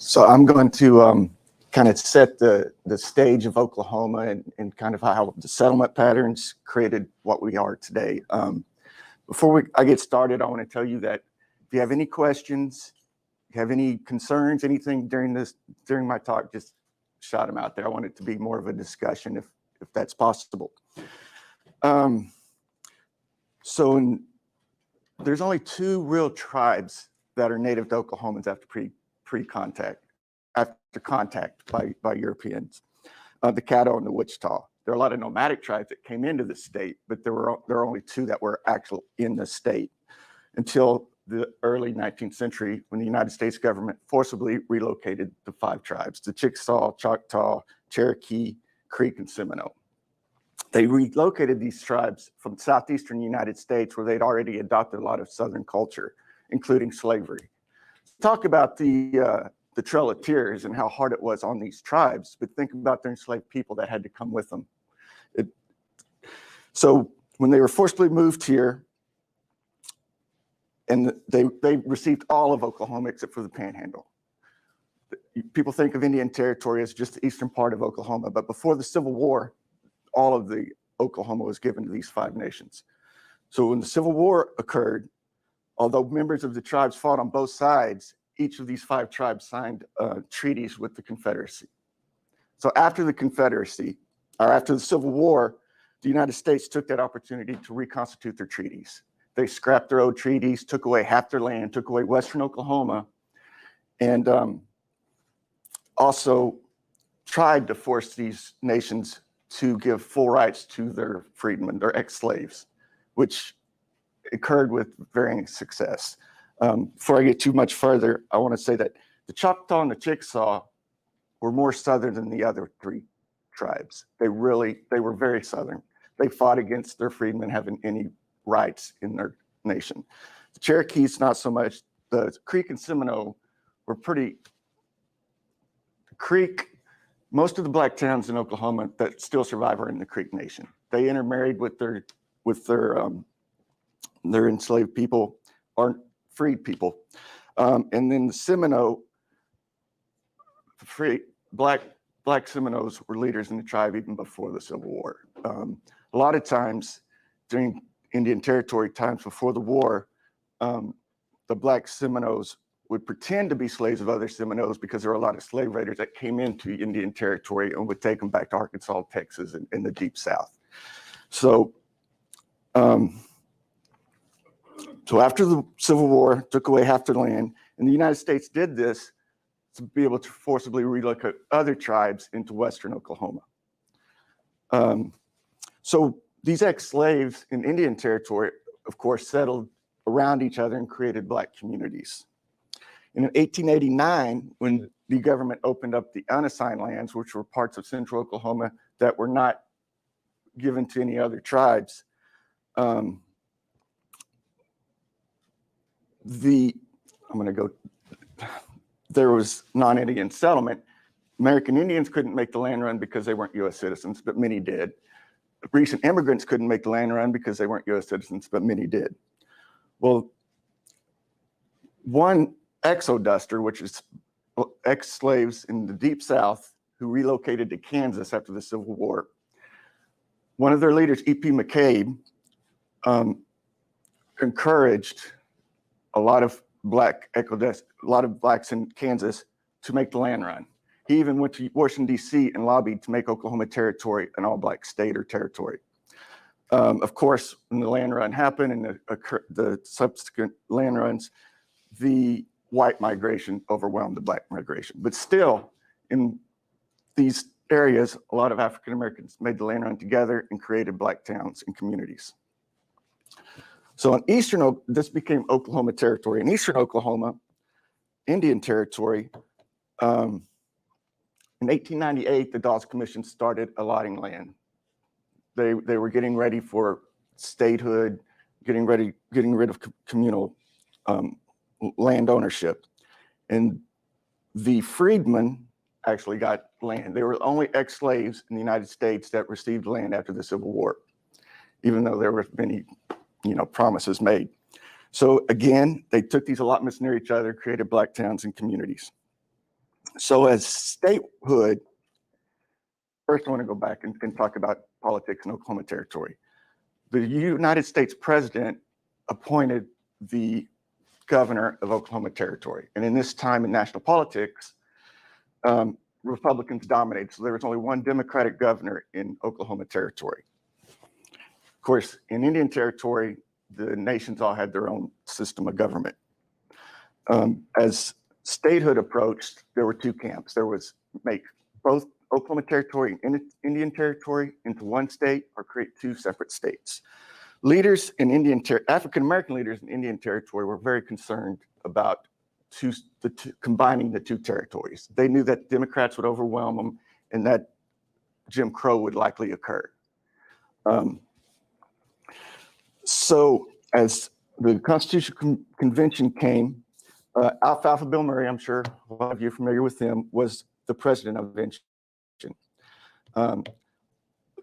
So I'm going to kind of set the stage of Oklahoma and kind of how the settlement patterns created what we are today. Before I get started, I want to tell you that if you have any questions, if you have any concerns, anything during my talk, just shout them out there. I want it to be more of a discussion if that's possible. There's only two real tribes that are native to Oklahomans after contact by Europeans, the Caddo and the Wichita. There are a lot of nomadic tribes that came into the state, but there are only two that were actually in the state until the early 19th century, when the United States government forcibly relocated the five tribes: the Chickasaw, Choctaw, Cherokee, Creek, and Seminole. They relocated these tribes from southeastern United States, where they'd already adopted a lot of Southern culture, including slavery. Talk about the Trail of Tears and how hard it was on these tribes, but think about their enslaved people that had to come with them. So when they were forcibly moved here, and they received all of Oklahoma except for the Panhandle. People think of Indian Territory as just the eastern part of Oklahoma, but before the Civil War, all of the Oklahoma was given to these five nations. So when the Civil War occurred, although members of the tribes fought on both sides, each of these five tribes signed treaties with the Confederacy. So after the Confederacy, or after the Civil War, the United States took that opportunity to reconstitute their treaties. They scrapped their old treaties, took away half their land, took away western Oklahoma, and also tried to force these nations to give full rights to their freedmen, their ex-slaves, which occurred with varying success. Before I get too much further, I want to say that the Choctaw and the Chickasaw were more Southern than the other three tribes. They were very Southern. They fought against their freedmen having any rights in their nation. The Cherokees, not so much. The Creek and Seminole were pretty. The Creek, most of the black towns in Oklahoma that still survive are in the Creek Nation. They intermarried with their enslaved people or freed people, and then the Seminole, black Seminoles were leaders in the tribe even before the Civil War. A lot of times during Indian Territory times before the war, the black Seminoles would pretend to be slaves of other Seminoles because there were a lot of slave raiders that came into Indian Territory and would take them back to Arkansas, Texas, and in the Deep South. So after the Civil War, took away half their land, and the United States did this to be able to forcibly relocate other tribes into western Oklahoma. So these ex-slaves in Indian Territory, of course, settled around each other and created black communities. And in 1889, when the government opened up the unassigned lands, which were parts of central Oklahoma that were not given to any other tribes, there was non-Indian settlement. American Indians couldn't make the land run because they weren't U.S. citizens, but many did. Recent immigrants couldn't make the land run because they weren't U.S. citizens, but many did. Well, one exoduster, which is ex-slaves in the Deep South who relocated to Kansas after the Civil War, one of their leaders, E.P. McCabe, encouraged a lot of blacks in Kansas to make the land run. He even went to Washington, D.C. and lobbied to make Oklahoma Territory an all-black state or territory. Of course, when the land run happened and the subsequent land runs, the white migration overwhelmed the black migration. But still, in these areas, a lot of African Americans made the land run together and created black towns and communities. So this became Oklahoma Territory. In eastern Oklahoma, Indian Territory, in 1898, the Dawes Commission started allotting land. They were getting ready for statehood, getting rid of communal land ownership. And the freedmen actually got land. They were the only ex-slaves in the United States that received land after the Civil War, even though there were many promises made. So again, they took these allotments near each other, created black towns and communities. So as statehood, first I want to go back and talk about politics in Oklahoma Territory. The United States president appointed the governor of Oklahoma Territory. And in this time in national politics, Republicans dominated. So there was only one Democratic governor in Oklahoma Territory. Of course, in Indian Territory, the nations all had their own system of government. As statehood approached, there were two camps. There was make both Oklahoma Territory and Indian Territory into one state or create two separate states. Leaders in African-American leaders in Indian Territory were very concerned about combining the two territories. They knew that Democrats would overwhelm them and that Jim Crow would likely occur. So as the Constitutional Convention came, Alfalfa Bill Murray, I'm sure a lot of you are familiar with him, was the president of the convention.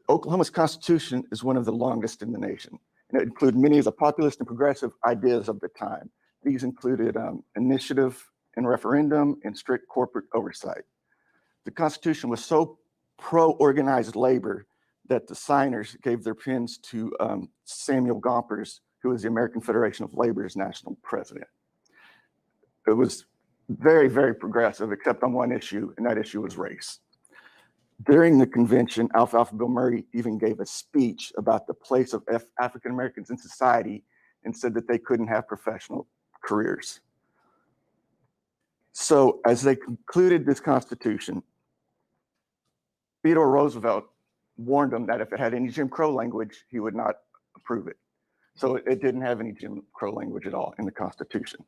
Oklahoma's constitution is one of the longest in the nation, and it included many of the populist and progressive ideas of the time. These included initiative and referendum and strict corporate oversight. The Constitution was so pro-organized labor that the signers gave their pens to Samuel Gompers, who was the American Federation of Labor's national president. It was very, very progressive, except on one issue, and that issue was race. During the convention, Alfalfa Bill Murray even gave a speech about the place of African Americans in society and said that they couldn't have professional careers. So as they concluded this Constitution, Theodore Roosevelt warned them that if it had any Jim Crow language, he would not approve it. So it didn't have any Jim Crow language at all in the Constitution.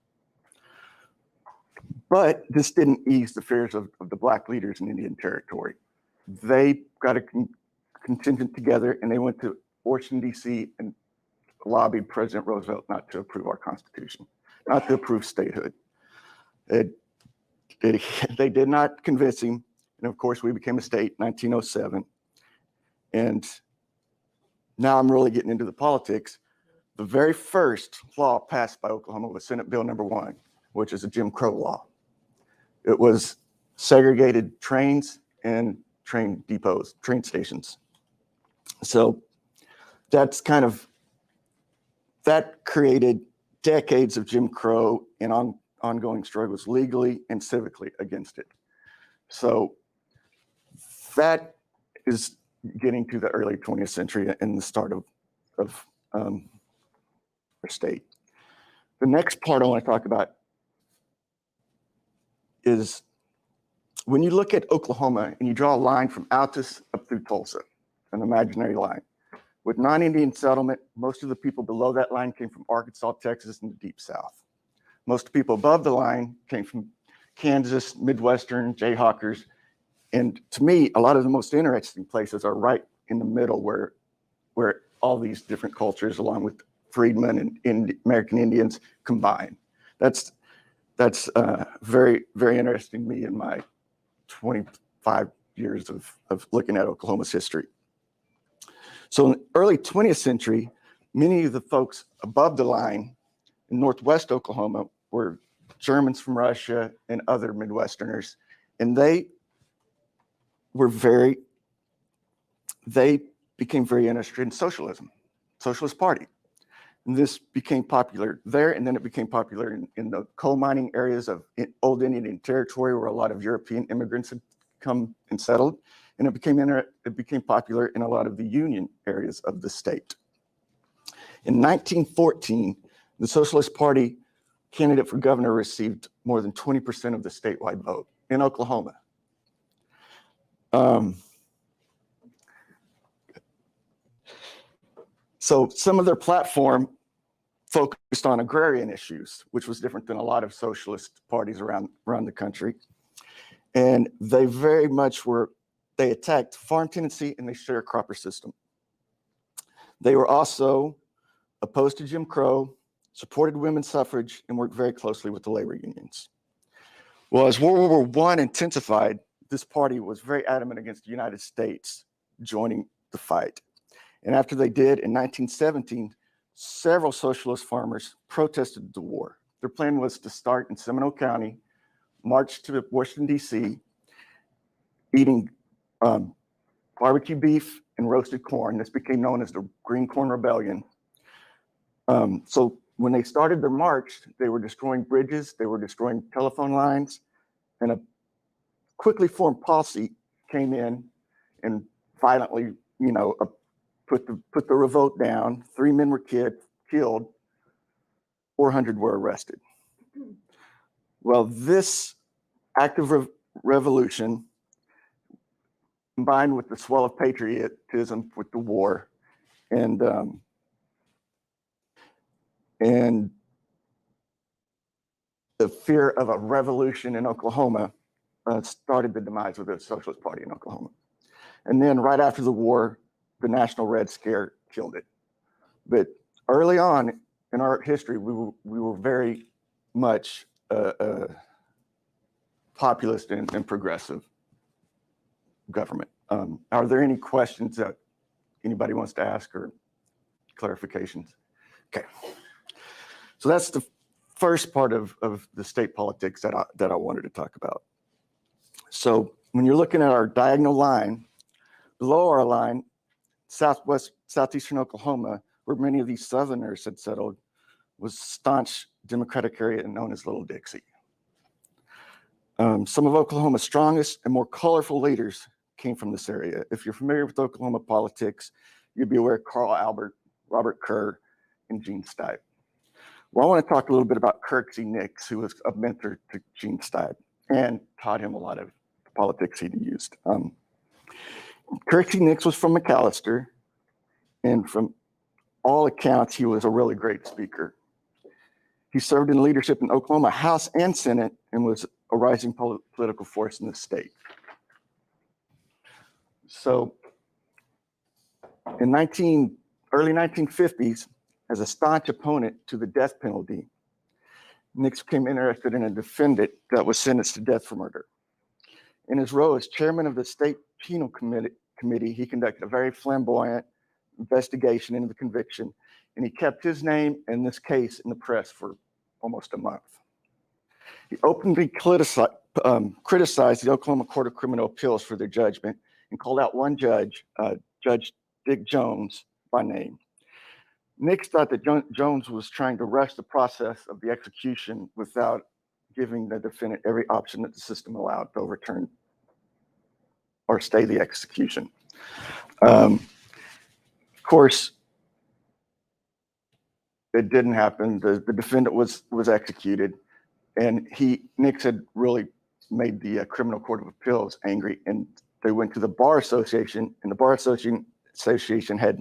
But this didn't ease the fears of the Black leaders in Indian Territory. They got a contingent together and they went to Washington, D.C. and lobbied President Roosevelt not to approve our Constitution, not to approve statehood. They did not convince him. And of course, we became a state in 1907. And now I'm really getting into the politics. The very first law passed by Oklahoma was Senate Bill number 1, which is a Jim Crow law. It was segregated trains and train depots, train stations. So that created decades of Jim Crow and ongoing struggles legally and civically against it. So that is getting to the early 20th century and the start of our state. The next part I want to talk about is when you look at Oklahoma and you draw a line from Altus up through Tulsa, an imaginary line. With non-Indian settlement, most of the people below that line came from Arkansas, Texas, and the Deep South. Most of the people above the line came from Kansas, Midwestern, Jayhawkers. And to me, a lot of the most interesting places are right in the middle where all these different cultures, along with freedmen and American Indians, combine. That's very, very interesting to me in my 25 years of looking at Oklahoma's history. So in the early 20th century, many of the folks above the line in Northwest Oklahoma were Germans from Russia and other Midwesterners. And they became very interested in socialism, Socialist Party. And this became popular there, and then it became popular in the coal mining areas of Old Indian Territory, where a lot of European immigrants had come and settled. And it became popular in a lot of the union areas of the state. In 1914, the Socialist Party candidate for governor received more than 20% of the statewide vote in Oklahoma. So some of their platform focused on agrarian issues, which was different than a lot of socialist parties around the country. And they very much they attacked farm tenancy and the sharecropper system. They were also opposed to Jim Crow, supported women's suffrage, and worked very closely with the labor unions. Well, as World War I intensified, this party was very adamant against the United States joining the fight. And after they did, in 1917, several socialist farmers protested the war. Their plan was to start in Seminole County, marched to Washington, D.C., eating barbecue beef and roasted corn. This became known as the Green Corn Rebellion. So when they started their march, they were destroying bridges, they were destroying telephone lines, and a quickly formed posse came in and violently, put the revolt down. 3 men were killed, 400 were arrested. Well, this act of revolution, combined with the swell of patriotism with the war, and the fear of a revolution in Oklahoma, started the demise of the Socialist Party in Oklahoma. And then right after the war, the National Red Scare killed it. But early on in our history, we were very much populist and progressive government. Are there any questions that anybody wants to ask or clarifications? Okay. So that's the first part of the state politics that I wanted to talk about. So when you're looking at our diagonal line, below our line, southeastern Oklahoma, where many of these Southerners had settled, was a staunch Democratic area known as Little Dixie. Some of Oklahoma's strongest and more colorful leaders came from this area. If you're familiar with Oklahoma politics, you'd be aware of Carl Albert, Robert Kerr, and Gene Stipe. Well, I want to talk a little bit about Kirk Synix, who was a mentor to Gene Stipe and taught him a lot of the politics he used. Kirk Synix was from McAllister, and from all accounts, he was a really great speaker. He served in leadership in Oklahoma House and Senate and was a rising political force in the state. So in early 1950s, as a staunch opponent to the death penalty, Nix became interested in a defendant that was sentenced to death for murder. In his role as chairman of the State Penal Committee, he conducted a very flamboyant investigation into the conviction, and he kept his name and this case in the press for almost a month. He openly criticized the Oklahoma Court of Criminal Appeals for their judgment and called out one judge, Judge Dick Jones by name. Nix thought that Jones was trying to rush the process of the execution without giving the defendant every option that the system allowed to overturn or stay the execution. Of course, it didn't happen. The defendant was executed, and Nix had really made the Criminal Court of Appeals angry, and they went to the Bar Association, and the Bar Association had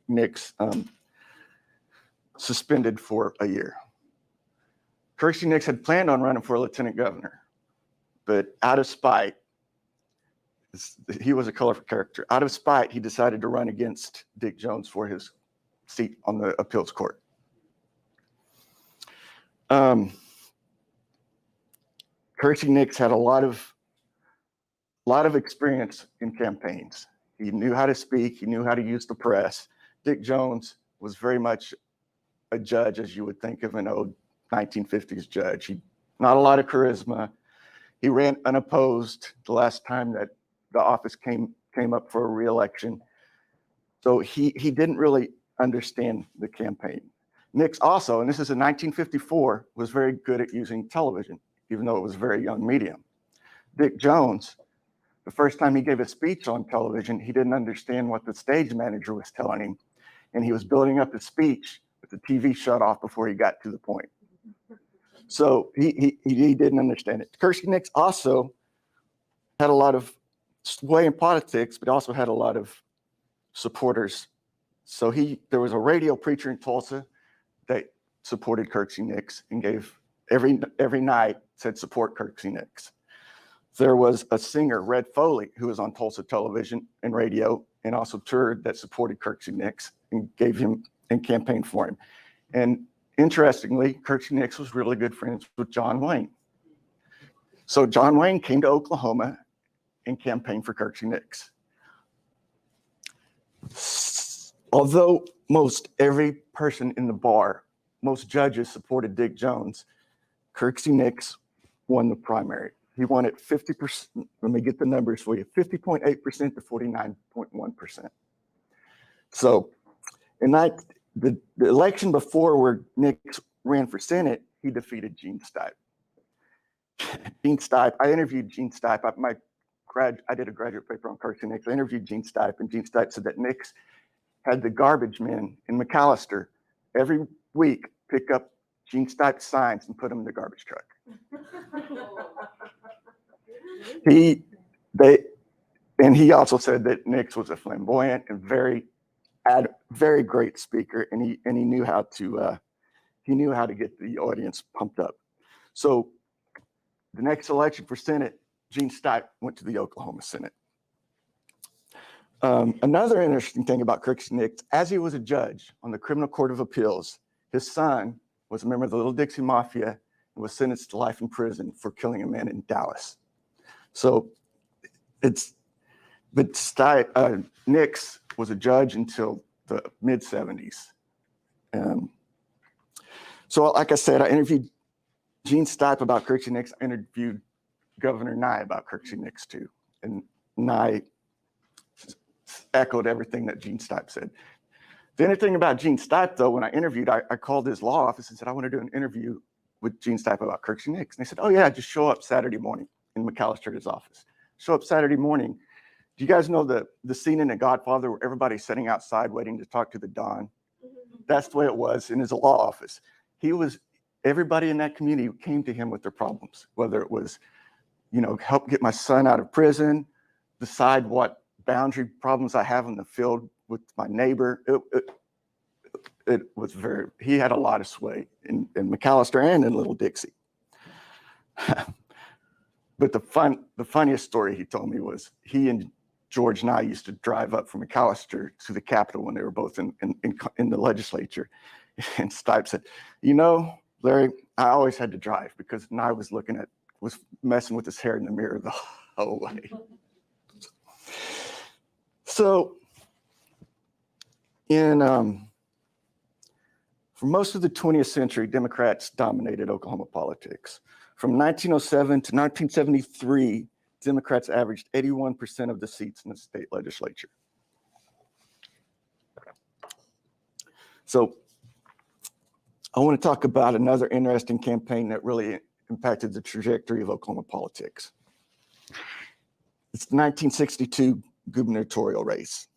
Nix suspended for a year. Kirk Synix had planned on running for lieutenant governor, but out of spite, he was a colorful character. Out of spite, he decided to run against Dick Jones for his seat on the appeals court. Kirk Synix had a lot of experience in campaigns. He knew how to speak. He knew how to use the press. Dick Jones was very much a judge, as you would think of an old 1950s judge. Not a lot of charisma. He ran unopposed the last time that the office came up for a re-election. So he didn't really understand the campaign. Nix also, and this is in 1954, was very good at using television, even though it was a very young medium. Dick Jones, the first time he gave a speech on television, he didn't understand what the stage manager was telling him, and he was building up his speech, but the TV shut off before he got to the point. So he didn't understand it. Kirk Synix also had a lot of sway in politics, but also had a lot of supporters. So there was a radio preacher in Tulsa that supported Kirk Synix and gave every night said support Kirk Synix. There was a singer, Red Foley, who was on Tulsa television and radio and also toured, that supported Kirk Synix and gave him and campaigned for him. And interestingly, Kirk Synix was really good friends with John Wayne. So John Wayne came to Oklahoma and campaigned for Kirk Synix. Although most every person in the bar, most judges supported Dick Jones, Kirk Synix won the primary. He won it 50%. Let me get the numbers for you: 50.8% to 49.1%. So, in the election before where Nix ran for Senate, he defeated Gene Stipe. Gene Stipe, I interviewed Gene Stipe. I did a graduate paper on Kirk Synix. I interviewed Gene Stipe, and Gene Stipe said that Nix had the garbage men in McAllister every week pick up Gene Stipe signs and put them in the garbage truck. He also said that Nix was a flamboyant and very great speaker, and he knew how to get the audience pumped up. So the next election for Senate, Gene Stipe went to the Oklahoma Senate. Another interesting thing about Kirk Synix, as he was a judge on the Criminal Court of Appeals, his son was a member of the Little Dixie Mafia and was sentenced to life in prison for killing a man in Dallas. So Nix was a judge until the mid-70s. So like I said, I interviewed Gene Stipe about Kirk Synix. I interviewed Governor Nye about Kirk Synix too. And Nye echoed everything that Gene Stipe said. The only thing about Gene Stipe, though, when I interviewed, I called his law office and said, I want to do an interview with Gene Stipe about Kirk Synix. And they said, oh yeah, just show up Saturday morning in McAllister's office. Show up Saturday morning. Do you guys know the scene in The Godfather where everybody's sitting outside waiting to talk to the Don? That's the way it was in his law office. Everybody in that community came to him with their problems, whether it was, help get my son out of prison, decide what boundary problems I have in the field with my neighbor. He had a lot of sway in McAllister and in Little Dixie. But the funniest story he told me was he and George Nye used to drive up from McAllister to the Capitol when they were both in the legislature. And Stipe said, Larry, I always had to drive because Nye was messing with his hair in the mirror the whole way. So for most of the 20th century, Democrats dominated Oklahoma politics. From 1907 to 1973, Democrats averaged 81% of the seats in the state legislature. So I want to talk about another interesting campaign that really impacted the trajectory of Oklahoma politics. It's the 1962 gubernatorial race.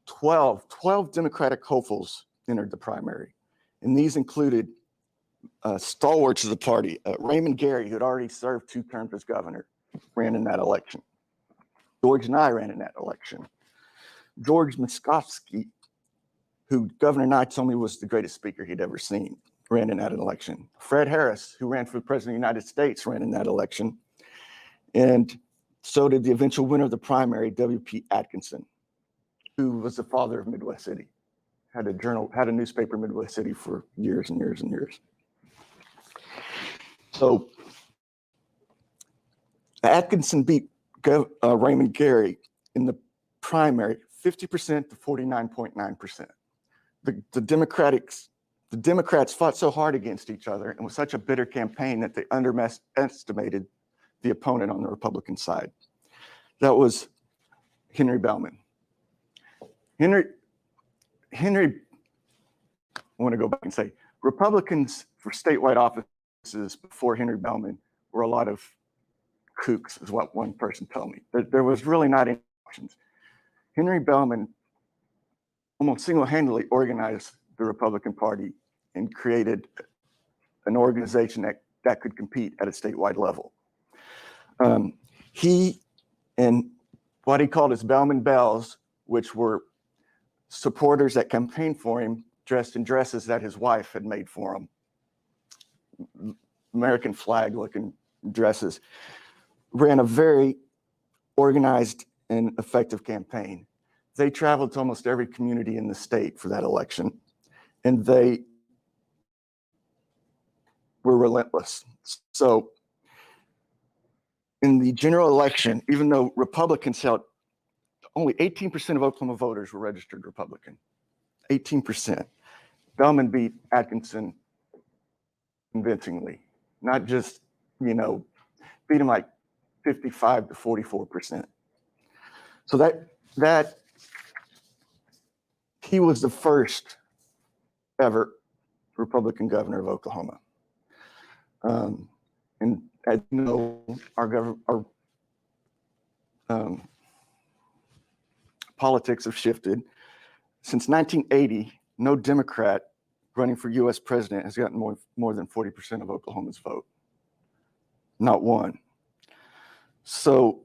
12 Democratic hopefuls entered the primary, and these included stalwarts of the party. Raymond Gary, who had already served 2 terms as governor, ran in that election. George Nye ran in that election. George Miskovsky, who Governor Nye told me was the greatest speaker he'd ever seen, ran in that election. Fred Harris, who ran for president of the United States, ran in that election. And so did the eventual winner of the primary, W.P. Atkinson, who was the father of Midwest City, had a newspaper in Midwest City for years and years and years. So Atkinson beat Raymond Gary in the primary 50% to 49.9%. The Democrats fought so hard against each other and was such a bitter campaign that they underestimated the opponent on the Republican side. That was Henry Bellman. Henry, I want to go back and say, Republicans for statewide offices before Henry Bellman were a lot of kooks, is what one person told me. There was really not any options. Henry Bellman almost single-handedly organized the Republican Party and created an organization that could compete at a statewide level. He and what he called his Bellman Bells, which were supporters that campaigned for him dressed in dresses that his wife had made for him, American flag-looking dresses, ran a very organized and effective campaign. They traveled to almost every community in the state for that election, and they were relentless. So in the general election, even though Republicans held, only 18% of Oklahoma voters were registered Republican, 18%. Bellman beat Atkinson convincingly, not just you know, beat him like 55 to 44%. So that he was the first ever Republican governor of Oklahoma. And as you know, our politics have shifted. Since 1980, no Democrat running for U.S. president has gotten more than 40% of Oklahoma's vote. Not one. So,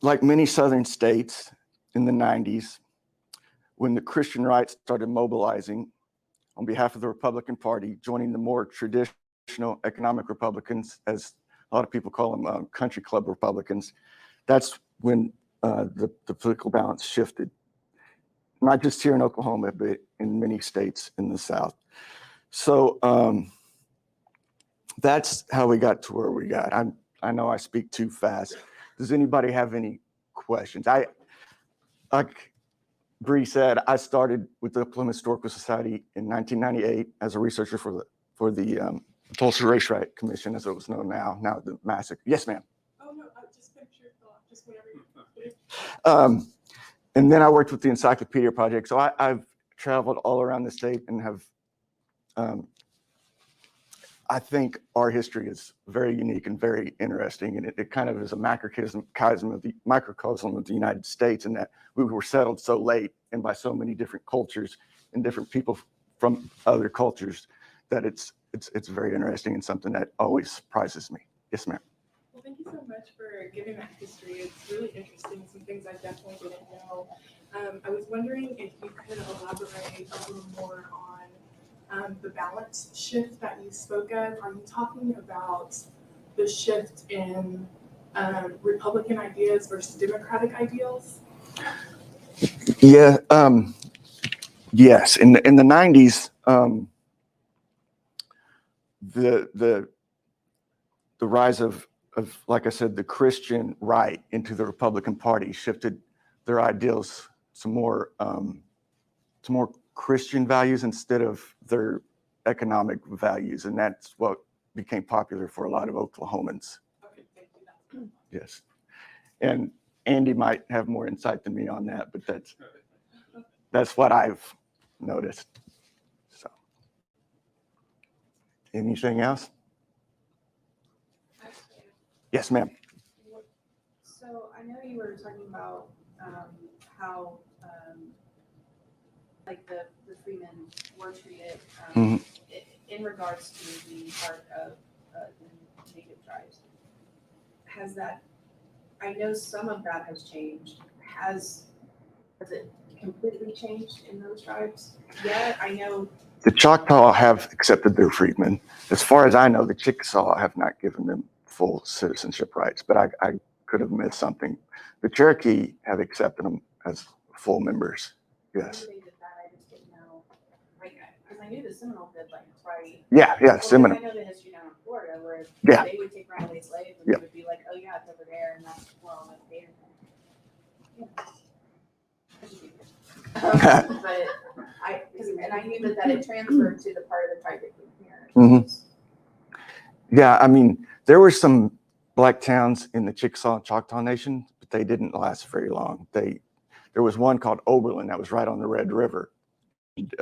like many southern states in the 90s, when the Christian right started mobilizing on behalf of the Republican Party, joining the more traditional economic Republicans, as a lot of people call them, country club Republicans, that's when the political balance shifted. Not just here in Oklahoma, but in many states in the South. So that's how we got to where we got. I know I speak too fast. Does anybody have any questions? Like Bree said, I started with the Oklahoma Historical Society in 1998 as a researcher for the Tulsa Race Riot Commission, as it was known now the massacre. Yes, ma'am. Oh no, I just finished your thought. Just whatever you. And then I worked with the Encyclopedia Project. So I've traveled all around the state and have, I think our history is very unique and very interesting. And it kind of is a microcosm of the United States, in that we were settled so late and by so many different cultures and different people from other cultures that it's very interesting and something that always surprises me. Yes, ma'am. Well, thank you so much for giving that history. It's really interesting. Some things I definitely didn't know. I was wondering if you could elaborate a little more on the balance shift that you spoke of. Are you talking about the shift in Republican ideas versus Democratic ideals? Yeah. Yes. In the 90s, the rise of, like I said, the Christian right into the Republican Party shifted their ideals to more Christian values instead of their economic values, and that's what became popular for a lot of Oklahomans. Okay, thank you. Yes, and Andy might have more insight than me on that, but that's what I've noticed. So, anything else? Yes, ma'am. So I know you were talking about how like the freemen were treated in regards to being part of the native tribes. Has that? I know some of that has changed. Has it completely changed in those tribes? Yeah, I know. The Choctaw have accepted their freedmen. As far as I know, the Chickasaw have not given them full citizenship rights, but I could have missed something. The Cherokee have accepted them as full members. Yes. They did that. I just didn't know. Like, because I knew the Seminole did, like, right? Yeah, Well, Seminole. I know the history down in Florida where Yeah. they would take runaway slaves and they would be like, oh yeah, it's over there, and that's where all the data. But I knew that it transferred to the part of the tribe that came here. Mm-hmm. Yeah, I mean, there were some black towns in the Chickasaw and Choctaw Nation, but they didn't last very long. There was one called Oberlin that was right on the Red River. And,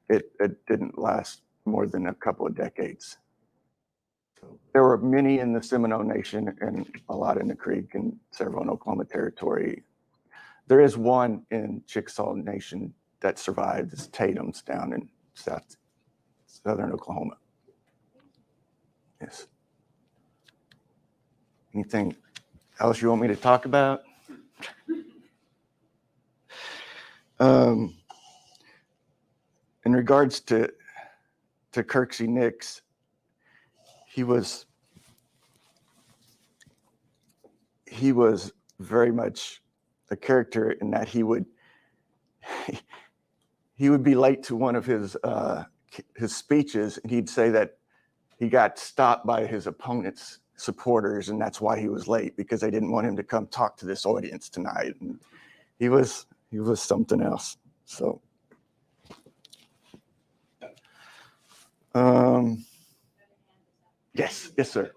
it didn't last more than a couple of decades. So there were many in the Seminole Nation and a lot in the Creek and several in Oklahoma Territory. There is one in Chickasaw Nation that survived. It's Tatum's down in southern Oklahoma. Yes. Anything else you want me to talk about? In regards to Kirk Synix, he was very much a character in that he would be late to one of his speeches, and he'd say that he got stopped by his opponent's supporters, and that's why he was late, because they didn't want him to come talk to this audience tonight. And he was something else. So Yes, yes, sir.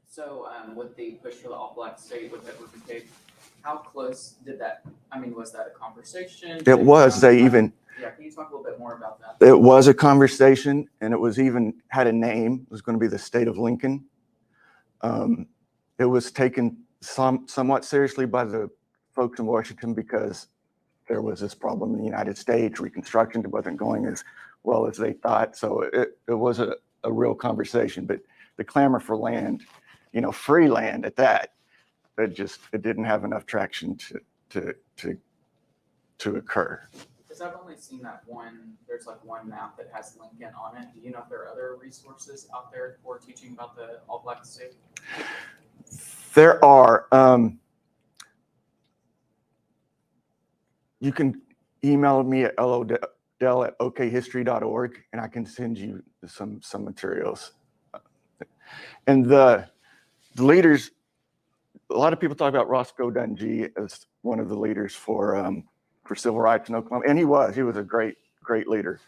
So with the push for the all black state with Edward McCabe, how close did that, I mean, was that a conversation? It was, they even, Yeah, can you talk a little bit more about that? it was a conversation, and it was even had a name. It was going to be the state of Lincoln. It was taken somewhat seriously by the folks in Washington because there was this problem in the United States. Reconstruction wasn't going as well as they thought. So it was a real conversation, but the clamor for land, you know, free land at that, it didn't have enough traction to occur. Because I've only seen that there's like one map that has Lincoln on it. Do you know if there are other resources out there for teaching about the all black state? There are. You can email me at lodell@okhistory.org, and I can send you some materials. And the leaders, a lot of people talk about Roscoe Dunjee as one of the leaders for civil rights in Oklahoma, and he was a great leader.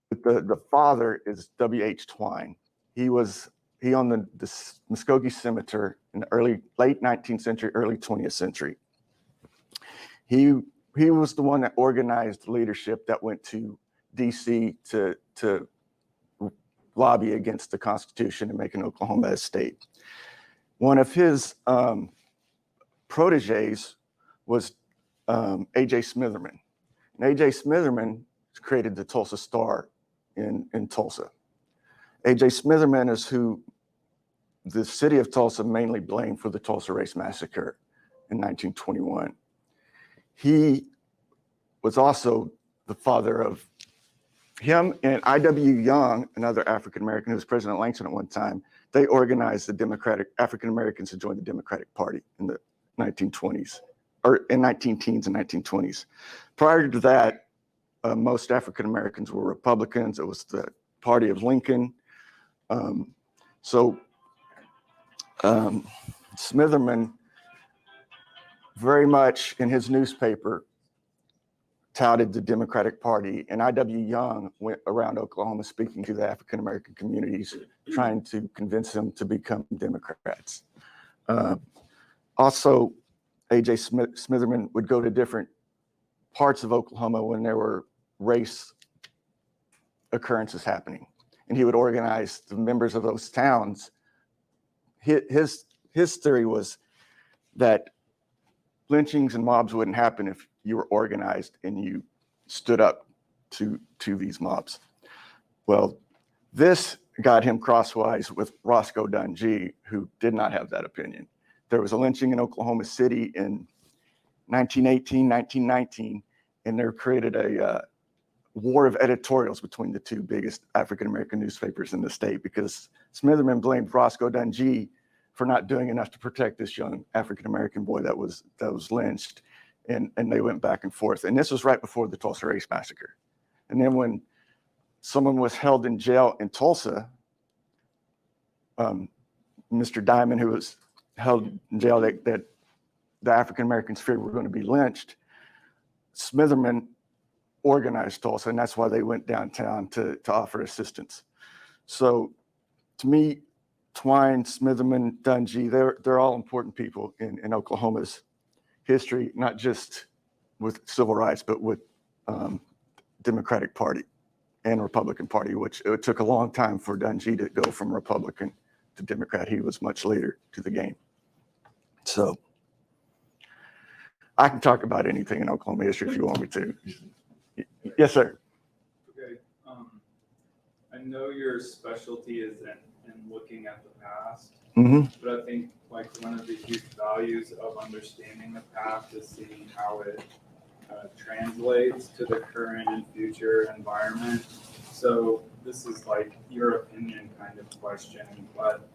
But the father is W.H. Twine. He owned the Muskogee Cemetery in the late 19th century, early 20th century. He was the one that organized leadership that went to D.C. to lobby against the Constitution and making Oklahoma a state. One of his proteges was A.J. Smitherman. And A.J. Smitherman created the Tulsa Star in Tulsa. A.J. Smitherman is who the city of Tulsa mainly blamed for the Tulsa Race Massacre in 1921. He was also the father of him and I.W. Young, another African-American who was president of Langston at one time. They organized the African-Americans to join the Democratic Party in the 1920s, or in 19-teens and 1920s. Prior to that, most African-Americans were Republicans. It was the party of Lincoln. Smitherman very much in his newspaper touted the Democratic Party, and I.W. Young went around Oklahoma speaking to the African-American communities, trying to convince them to become Democrats. Also, A.J. Smitherman would go to different parts of Oklahoma when there were race occurrences happening, and he would organize the members of those towns. His theory was that lynchings and mobs wouldn't happen if you were organized and you stood up to these mobs. Well, this got him crosswise with Roscoe Dunjee, who did not have that opinion. There was a lynching in Oklahoma City in 1918, 1919, and there created a war of editorials between the two biggest African-American newspapers in the state because Smitherman blamed Roscoe Dunjee for not doing enough to protect this young African-American boy that was lynched. And they went back and forth. And this was right before the Tulsa Race Massacre. And then when someone was held in jail in Tulsa, Mr. Diamond, who was held in jail that the African-Americans feared were going to be lynched, Smitherman organized Tulsa, and that's why they went downtown to offer assistance. So to me, Twine, Smitherman, Dunjee, they're all important people in Oklahoma's history, not just with civil rights, but with Democratic Party and Republican Party, which it took a long time for Dunjee to go from Republican to Democrat. He was much later to the game. So I can talk about anything in Oklahoma history if you want me to. Yes, sir. Okay. I know your specialty is in looking at the past, but I think like one of the huge values of understanding the past is seeing how it translates to the current and future environment. So this is like your opinion kind of question, but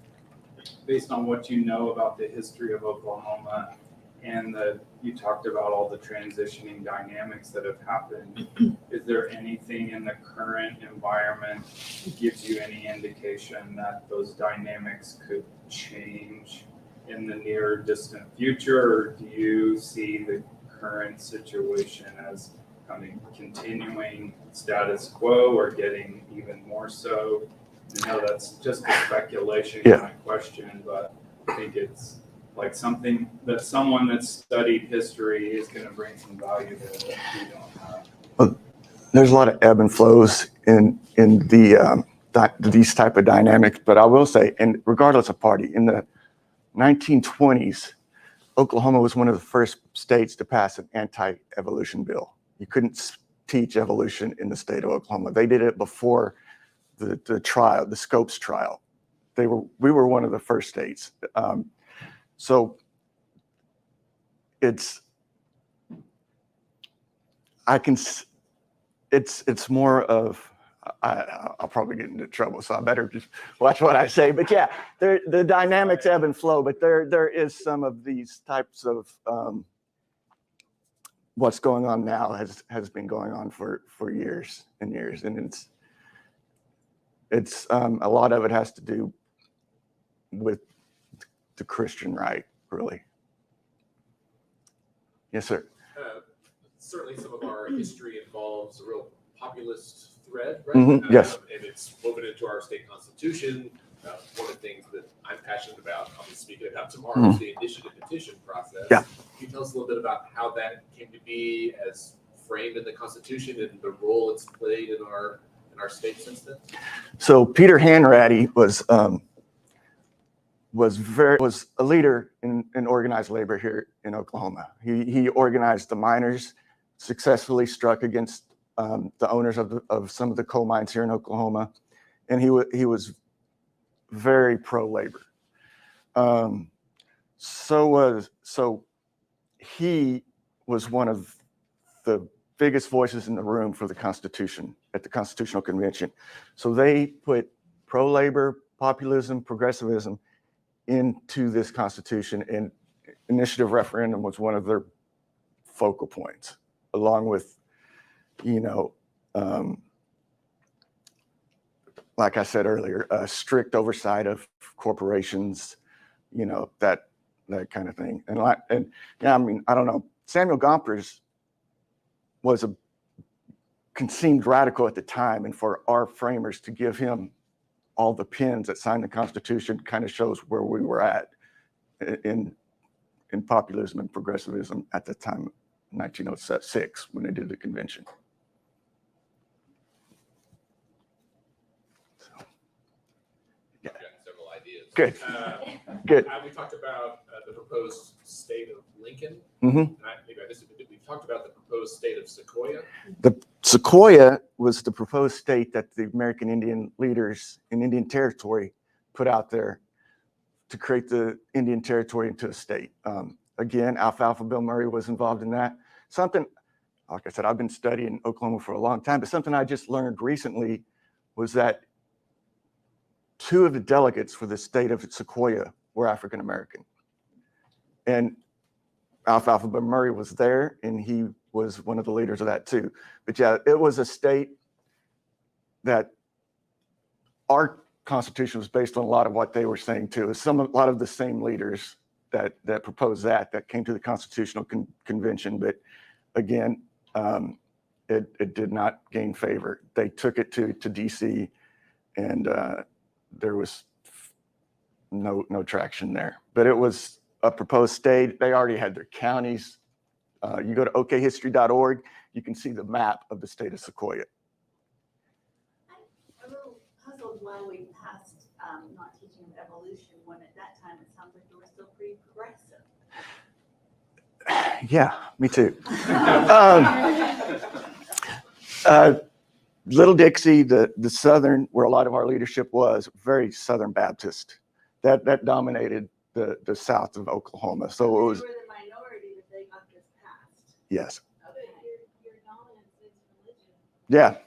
based on what you know about the history of Oklahoma and you talked about all the transitioning dynamics that have happened, is there anything in the current environment that gives you any indication that those dynamics could change in the near or distant future, or do you see the current situation as kind of continuing status quo or getting even more so? I know that's just a speculation Yeah. kind of question, but I think it's like something that someone that's studied history is going to bring some value there that we don't have. There's a lot of ebb and flows in these type of dynamics, but I will say, and regardless of party, in the 1920s, Oklahoma was one of the first states to pass an anti-evolution bill. You couldn't teach evolution in the state of Oklahoma. They did it before the trial, the Scopes trial. We were one of the first states. So it's more of, I'll probably get into trouble, so I better just watch what I say. But yeah, the dynamics ebb and flow, but there is some of these types of what's going on now has been going on for years and years, and it's a lot of it has to do with the Christian right, really. Yes, sir. Certainly some of our history involves a real populist thread, right? Mhm, yes. And it's woven into our state constitution. One of the things that I'm passionate about, I'll be speaking about tomorrow, is the initiative petition process. Yeah. Can you tell us a little bit about how that came to be as framed in the Constitution and the role it's played in our state since then? So Peter Hanratty was a leader in organized labor here in Oklahoma. He organized the miners, successfully struck against the owners of some of the coal mines here in Oklahoma, and he was very pro-labor. So he was one of the biggest voices in the room for the Constitution at the Constitutional Convention. So they put pro-labor, populism, progressivism into this Constitution, and initiative referendum was one of their focal points, along with, like I said earlier, strict oversight of corporations, that kind of thing. And yeah, I mean, I don't know. Samuel Gompers was conceived radical at the time, and for our framers to give him all the pens that signed the Constitution kind of shows where we were at in populism and progressivism at the time, 1906, when they did the convention. So, yeah. I've got several ideas. Good. Good. We talked about the proposed state of Lincoln. Mm-hmm. And maybe I missed it, but we talked about the proposed state of Sequoia. The Sequoia was the proposed state that the American Indian leaders in Indian Territory put out there to create the Indian Territory into a state. Again, Alfalfa Bill Murray was involved in that. Something, like I said, I've been studying Oklahoma for a long time, but something I just learned recently was that 2 of the delegates for the state of Sequoia were African American. And Alfalfa Bill Murray was there, and he was one of the leaders of that too. But yeah, it was a state that our Constitution was based on a lot of what they were saying too. A lot of the same leaders that proposed that came to the Constitutional Convention. But again, it did not gain favor. They took it to DC, and there was no traction there. But it was a proposed state. They already had their counties. You go to okhistory.org, you can see the map of the state of Sequoia. I'm a little puzzled why we passed not teaching of evolution when at that time it sounds like we were still pretty progressive. Yeah, me too. Little Dixie, the Southern, where a lot of our leadership was, very Southern Baptist. That dominated the south of Oklahoma. So it was. They were the minority that they got this passed. Yes. Okay, your dominance is religion. Yeah.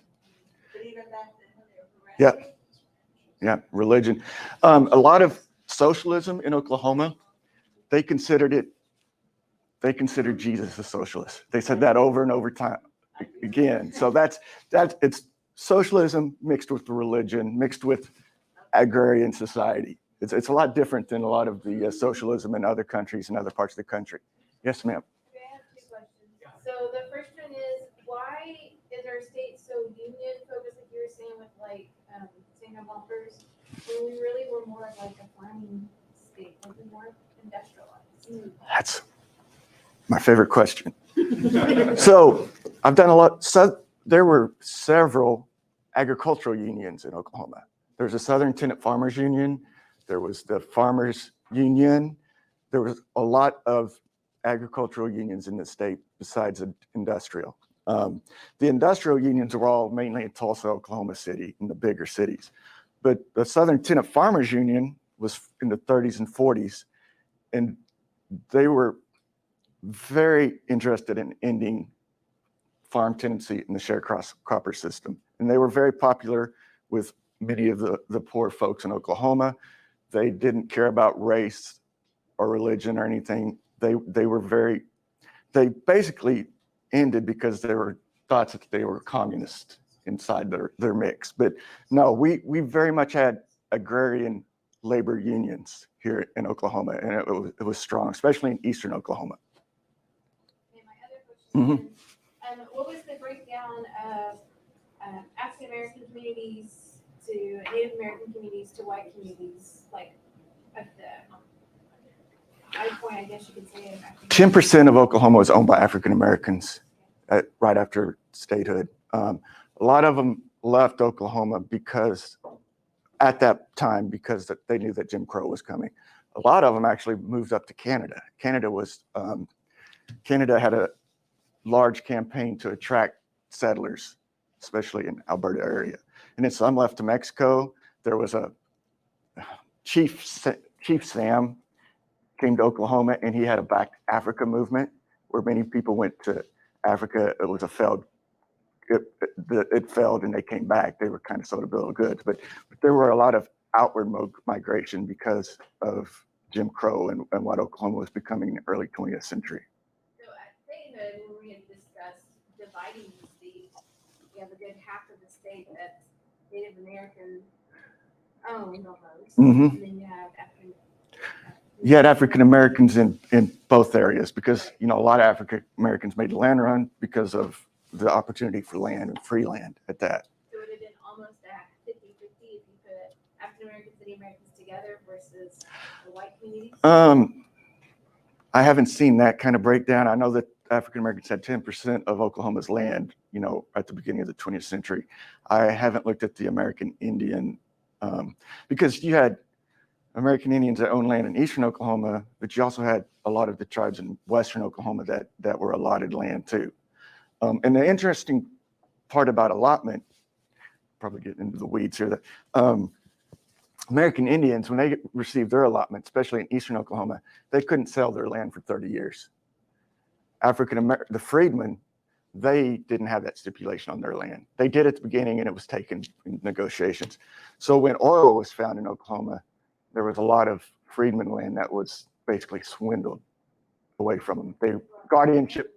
But even back then when they were progressive. Yeah, religion. A lot of socialism in Oklahoma, they considered Jesus a socialist. They said that over and over time again. So it's socialism mixed with the religion, mixed with agrarian society. It's a lot different than a lot of the socialism in other countries and other parts of the country. Yes, ma'am. Okay, I have 2 questions. So the first one is, why is our state so union focused, like you were saying with like St. passing of bumpers, when we really were more of like a farming state, like we weren't industrialized. That's my favorite question. So I've done a lot. So there were several agricultural unions in Oklahoma. There's a Southern Tenant Farmers Union. There was the Farmers Union. There was a lot of agricultural unions in the state besides industrial. The industrial unions were all mainly in Tulsa, Oklahoma City, in the bigger cities. But the Southern Tenant Farmers Union was in the 30s and 40s, and they were very interested in ending farm tenancy in the sharecropper system. And they were very popular with many of the poor folks in Oklahoma. They didn't care about race or religion or anything. They basically ended because there were thoughts that they were communist inside their mix. But no, we very much had agrarian labor unions here in Oklahoma, and it was strong, especially in eastern Oklahoma. And my other question is, what was the breakdown of African American communities to Native American communities to white communities, like at the high point, I guess you could say? 10% of Oklahoma was owned by African Americans right after statehood. A lot of them left Oklahoma because at that time, because they knew that Jim Crow was coming. A lot of them actually moved up to Canada. Canada had a large campaign to attract settlers, especially in Alberta area. And then some left to Mexico. There was a Chief Sam came to Oklahoma, and he had a Back to Africa movement where many people went to Africa. It was a failed, it failed and they came back. They were kind of sold a bill of goods, but there were a lot of outward migration because of Jim Crow and what Oklahoma was becoming in the early 20th century. So at statehood, when we had discussed dividing the state, we have a good half of the state that's Native American owned almost. Mhm. And then you have African. You had African Americans in both areas because, a lot of African Americans made the land run because of the opportunity for land and free land at that. So it would have been almost a 50-50 if you put African Americans and Native Americans together versus the white communities? I haven't seen that kind of breakdown. I know that African Americans had 10% of Oklahoma's land, at the beginning of the 20th century. I haven't looked at the American Indian because you had American Indians that owned land in eastern Oklahoma, but you also had a lot of the tribes in western Oklahoma that were allotted land too. And the interesting part about allotment, probably getting into the weeds here, that American Indians, when they received their allotment, especially in eastern Oklahoma, they couldn't sell their land for 30 years. The freedmen, they didn't have that stipulation on their land. They did at the beginning, and it was taken in negotiations. So when oil was found in Oklahoma, there was a lot of freedmen land that was basically swindled away from them. Guardianship,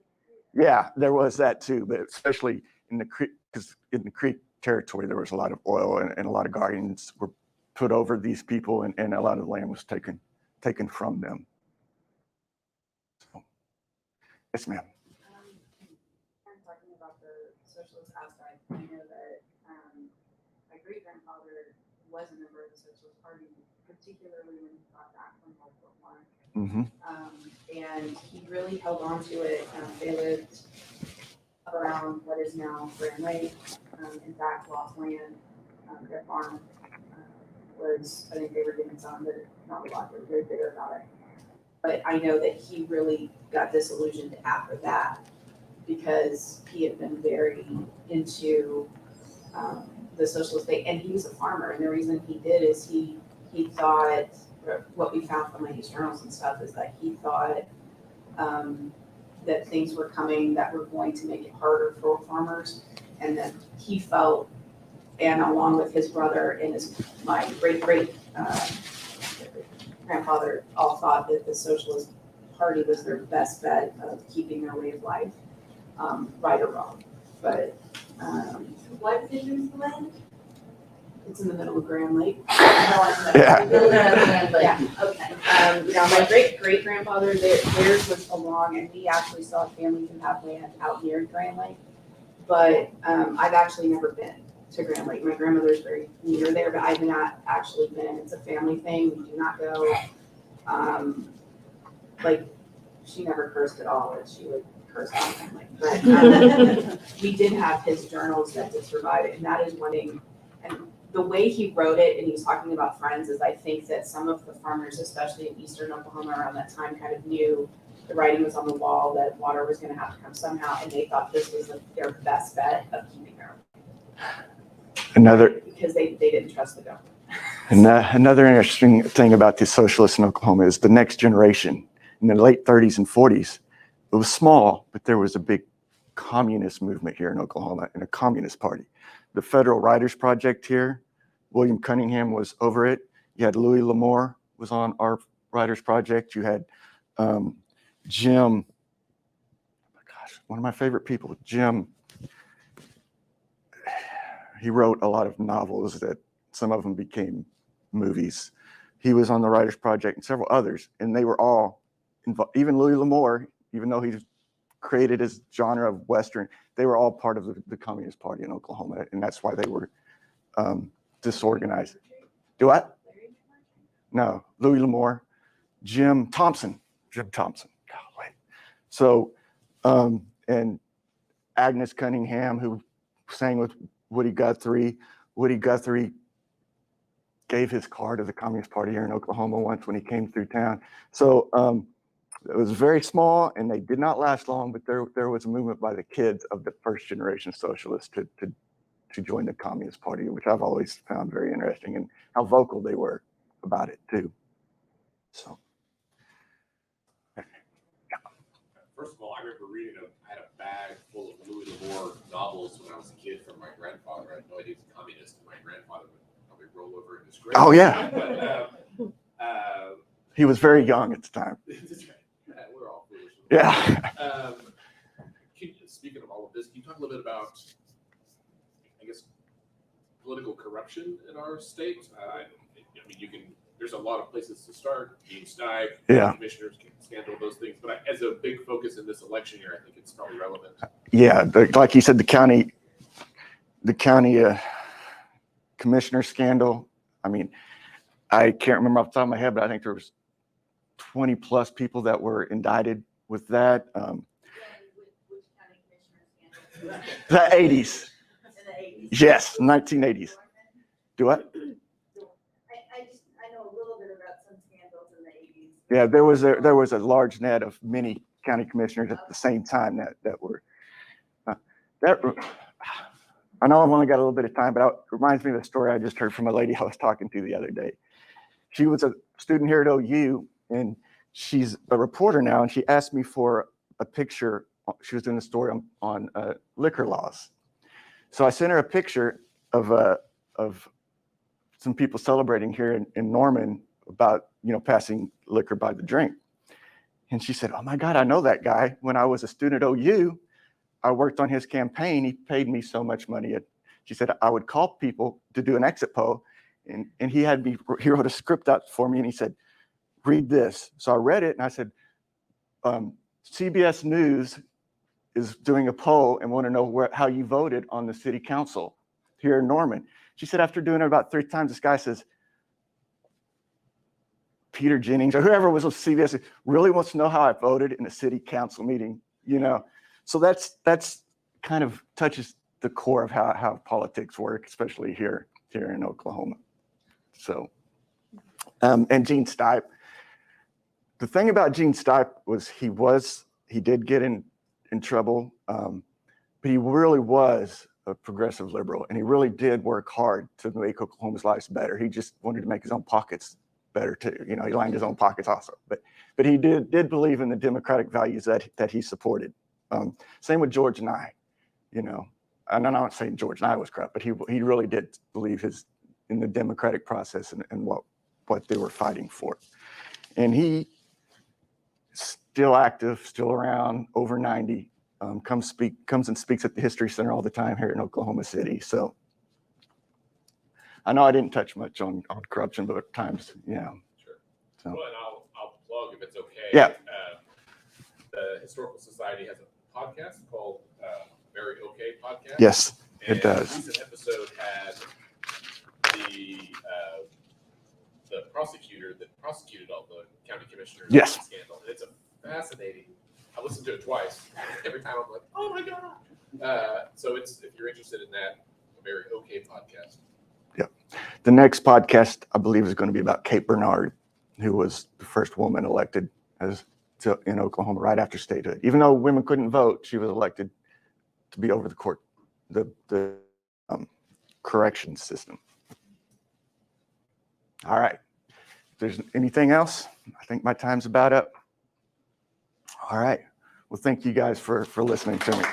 yeah, there was that too, but especially in the Creek, because in the Creek territory, there was a lot of oil and a lot of guardians were put over these people, and a lot of the land was taken from them. So, yes, ma'am. I'm talking about the socialist aspect. I know that my great-grandfather was a member of the Socialist Party, particularly when he got back from World War I. Mm-hmm. And he really held on to it. They lived around what is now Grand Lake. In fact, lost land. Their farm was, I think they were given some, but not a lot. They were very bitter about it. But I know that he really got disillusioned after that because he had been very into the socialist state, and he was a farmer. And the reason he did is he thought, what we found from his journals and stuff is that he thought that things were coming that were going to make it harder for farmers, and that he felt, and along with his brother and my great grandfather all thought that the Socialist Party was their best bet of keeping their way of life, right or wrong. But What division is the land? it's in the middle of Grand Lake. Yeah. Yeah. Okay. Now my great grandfather, theirs was along, and we actually saw families who have land out near Grand Lake, but I've actually never been. to Grand Lake. My grandmother's very near there, but I've not actually been. It's a family thing. We do not go. Like, she never cursed at all, and she would curse all the time. Like, but we did have his journals that did survive it, and that is one thing. And the way he wrote it, and he was talking about friends, is I think that some of the farmers, especially in eastern Oklahoma around that time, kind of knew the writing was on the wall that water was going to have to come somehow, and they thought this was their best bet of keeping their because they didn't trust the government. And another interesting thing about the socialists in Oklahoma is the next generation in the late 30s and 40s. It was small, but there was a big communist movement here in Oklahoma and a communist party. The Federal Writers Project here, William Cunningham was over it. You had Louis L'Amour was on our Writers Project. You had Jim, oh my gosh, one of my favorite people, Jim. He wrote a lot of novels that some of them became movies. He was on the Writers Project and several others, and they were all involved. Even Louis L'Amour, even though he created his genre of Western, they were all part of the Communist Party in Oklahoma, and that's why they were disorganized. Do what? No, Louis L'Amour, Jim Thompson. Golly. So, and Agnes Cunningham, who sang with Woody Guthrie. Woody Guthrie gave his car to the Communist Party here in Oklahoma once when he came through town. So it was very small, and they did not last long, but there was a movement by the kids of the first generation socialists to join the Communist Party, which I've always found very interesting, and how vocal they were about it too. So. First of all, I remember reading I had a bag full of Louis L'Amour novels when I was a kid from my grandfather. I had no idea he was a communist. My grandfather would probably roll over in his grave. Oh yeah. But, he was very young at the time. That's right. We're all foolish. Yeah. Speaking of all of this, can you talk a little bit about, I guess, political corruption in our state? I mean, there's a lot of places to start. Gene Steib, commissioners, scandal, those things. But as a big focus in this election year, I think it's probably relevant. Yeah, like you said, the county commissioner scandal. I mean, I can't remember off the top of my head, but I think there was 20 plus people that were indicted with that. Which county commissioner scandal? The 80s. In the 80s. Yes, 1980s. Do what? I know a little bit about some scandals in the 80s. Yeah, there was a large net of many county commissioners at the same time that were I know I've only got a little bit of time, but it reminds me of the story I just heard from a lady I was talking to the other day. She was a student here at OU, and she's a reporter now, and she asked me for a picture. She was doing a story on liquor laws. So I sent her a picture of some people celebrating here in Norman about, passing liquor by the drink. And she said, oh my God, I know that guy. When I was a student at OU, I worked on his campaign. He paid me so much money. She said, I would call people to do an exit poll, and he wrote a script out for me, and he said, read this. So I read it, and I said, CBS News is doing a poll and want to know how you voted on the city council here in Norman. She said, after doing it about 3 times, this guy says, Peter Jennings or whoever was with CBS really wants to know how I voted in a city council meeting, So that's kind of touches the core of how politics work, especially here in Oklahoma. So, and Gene Steib. The thing about Gene Steib was he did get in trouble, but he really was a progressive liberal, and he really did work hard to make Oklahoma's lives better. He just wanted to make his own pockets better too. He lined his own pockets also, but he did believe in the democratic values that he supported. Same with George Nye, and I'm not saying George Nye was corrupt, but he really did believe in the democratic process and what they were fighting for. And he still active, still around, over 90, comes and speaks at the History Center all the time here in Oklahoma City. So I know I didn't touch much on corruption, but at times, Sure. So. Well, and I'll plug, if it's okay. Yeah. The Historical Society has a podcast called Very Okay Podcast. Yes, and it does. A recent episode had prosecutor that prosecuted all the county commissioners. Yes. in the Scandal. And it's a fascinating, I listened to it twice. Every time I'm like, oh my God. So if you're interested in that, a very okay podcast. The next podcast, I believe, is going to be about Kate Bernard, who was the first woman elected in Oklahoma right after statehood. Even though women couldn't vote, she was elected to be over the court, the correction system. All right. If there's anything else, I think my time's about up. All right. Well, thank you guys for listening to me.